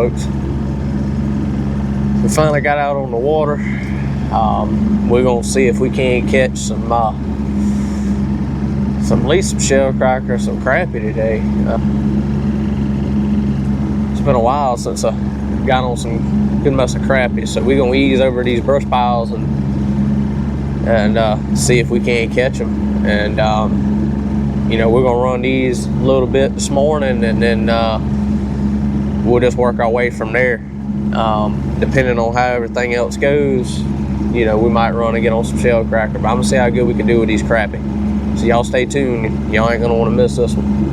folks. We finally got out on the water. We're gonna see if we can't catch some at least some shell cracker, some crappie today. It's been a while since I got on some good mess of crappie, so we're gonna ease over these brush piles and see if we can't catch them. And you know, we're gonna run these a little bit this morning, and then we'll just work our way from there. Depending on how everything else goes, you know, we might run and get on some shell cracker, but I'm gonna see how good we can do with these crappie. So y'all stay tuned. Y'all ain't gonna want to miss this one.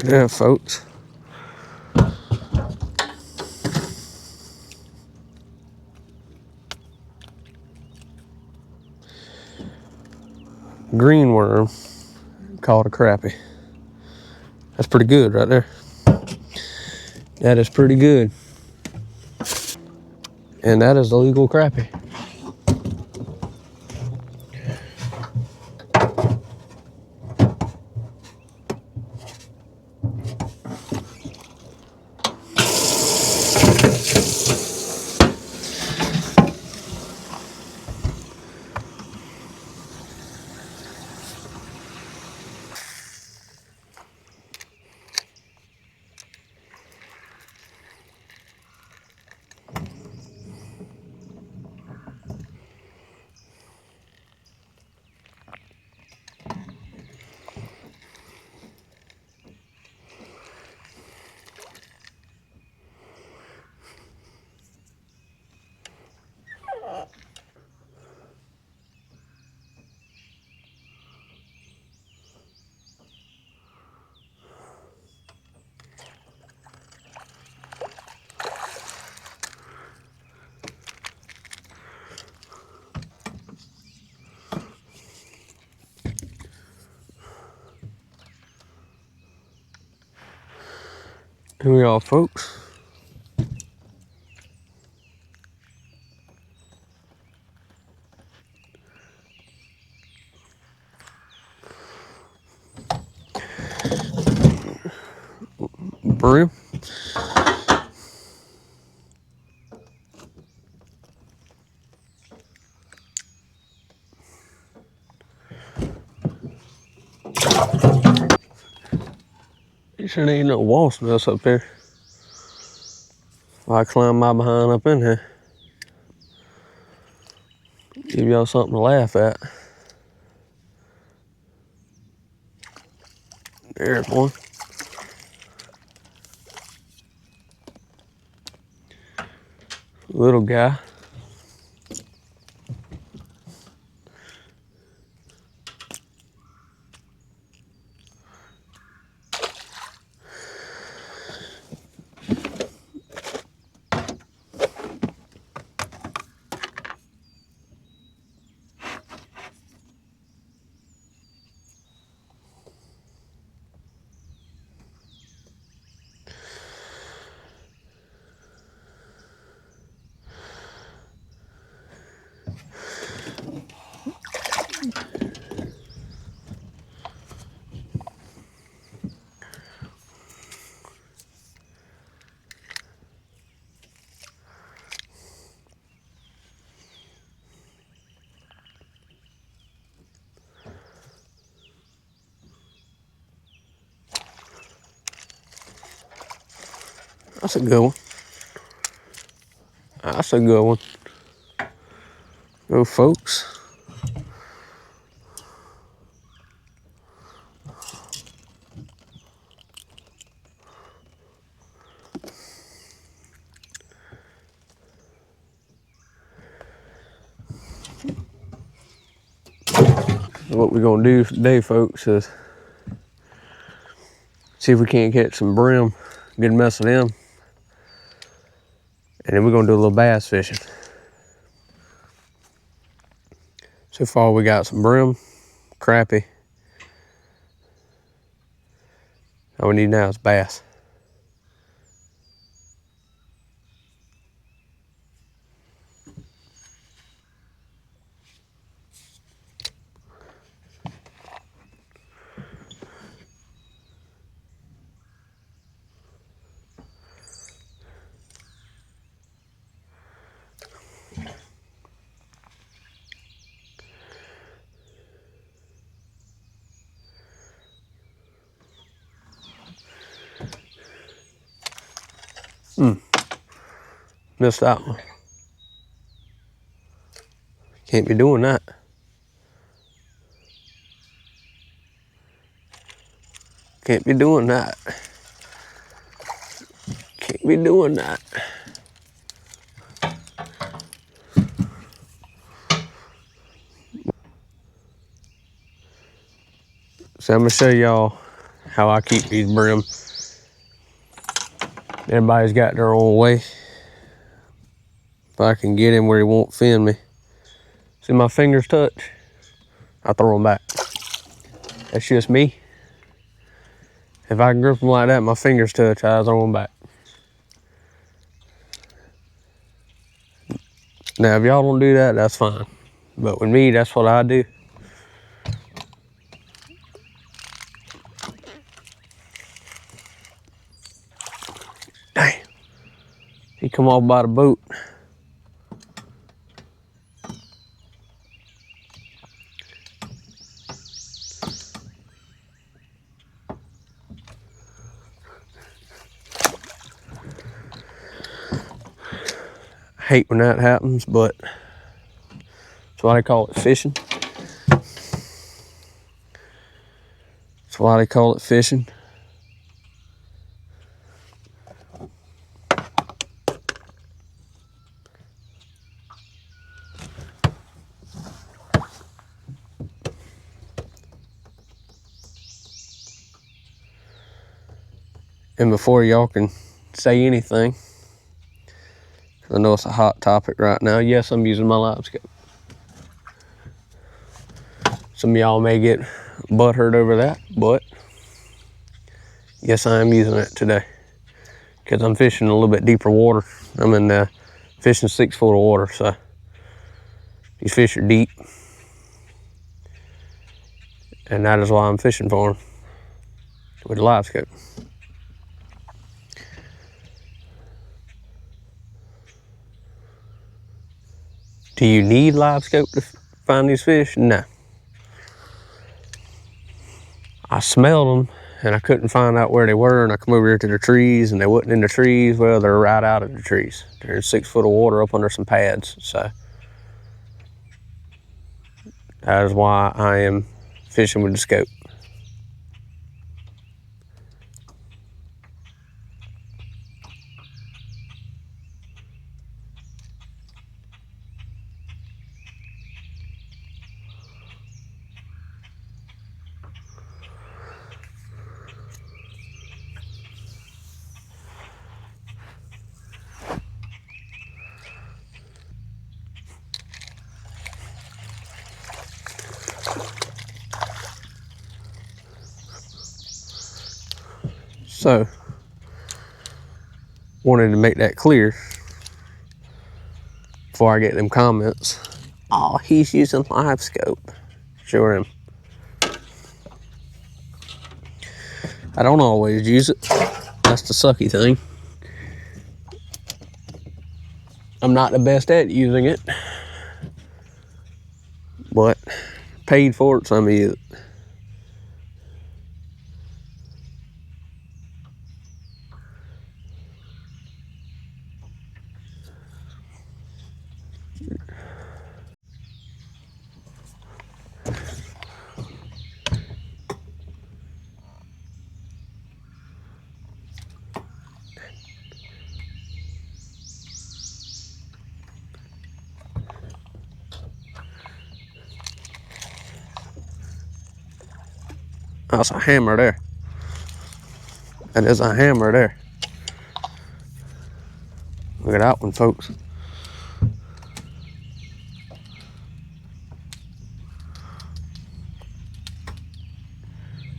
Yeah, folks. Green worm called a crappie. That's pretty good right there. That is pretty good. And that is the legal crappie. Here we are, folks. Brim. You sure ain't no wasp nest up here. I climb my behind up in here. Give y'all something to laugh at. There's one. Little guy. That's a good one. That's a good one. Go, folks. What we're gonna do today, folks, is see if we can't catch some brim, good mess of them, and then we're gonna do a little bass fishing. So far we got some brim, crappie, All we need now is bass. Missed that one. Can't be doing that. Can't be doing that. Can't be doing that. So I'm gonna show y'all how I keep these brim. Everybody's got their own way. If I can get him where he won't fin me. See my fingers touch? I throw them back. That's just me. If I can grip them like that, my fingers touch, I throw them back. Now, if y'all don't do that, that's fine. But with me, that's what I do. Dang. He come off by the boat. I hate when that happens, but that's why they call it fishing. That's why they call it fishing. And before y'all can say anything, I know it's a hot topic right now. Yes, I'm using my live scope. Some of y'all may get butthurt over that, but yes, I am using it today because I'm fishing a little bit deeper water. I'm in fishing 6 foot of water, so these fish are deep, and that is why I'm fishing for them with a live scope. Do you need live scope to find these fish? No. I smelled them and I couldn't find out where they were, and I come over here to the trees and they wasn't in the trees. Well, they're right out of the trees. They're in 6 foot of water up under some pads. So that is why I am fishing with the scope. So, wanted to make that clear before I get them comments. Oh, he's using live scope. Sure am. I don't always use it. That's the sucky thing. I'm not the best at using it, but paid for it, so I'm gonna use it. That's a hammer there. That is a hammer there. Look at that one, folks.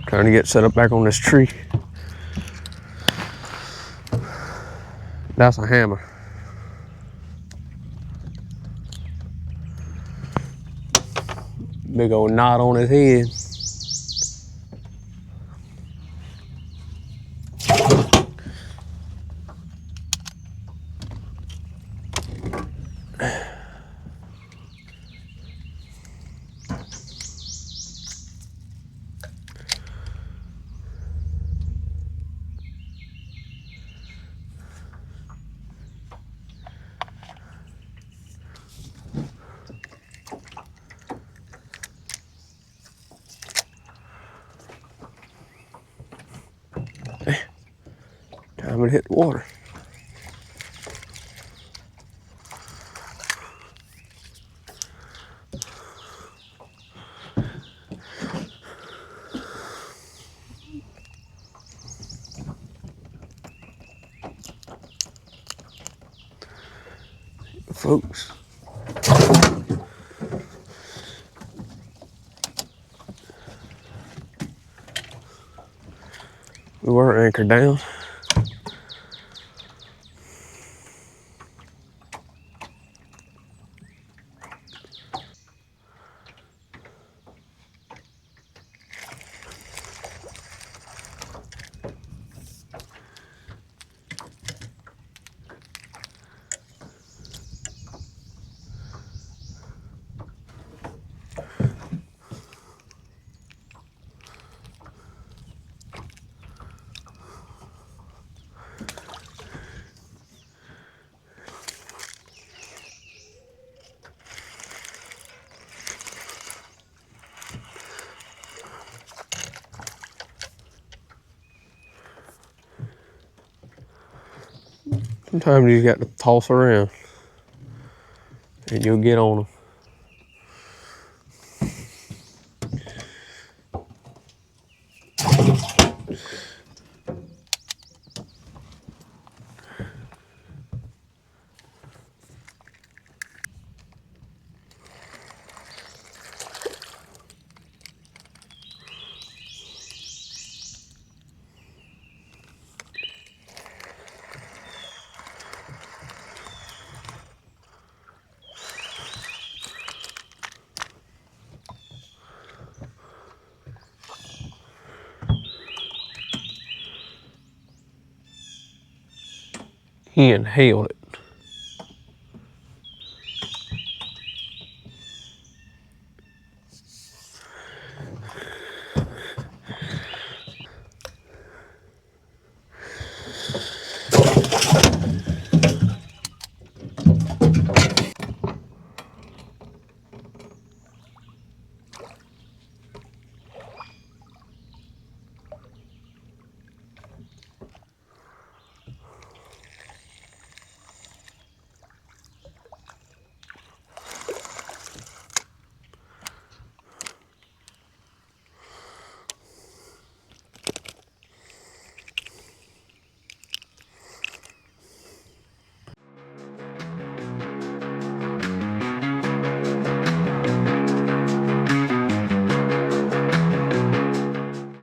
Trying to get set up back on this tree. That's a hammer. Big old knot on his head. Time to hit the water. Folks, we were anchored down. Sometimes you got to toss around and you'll get on them. He inhaled it.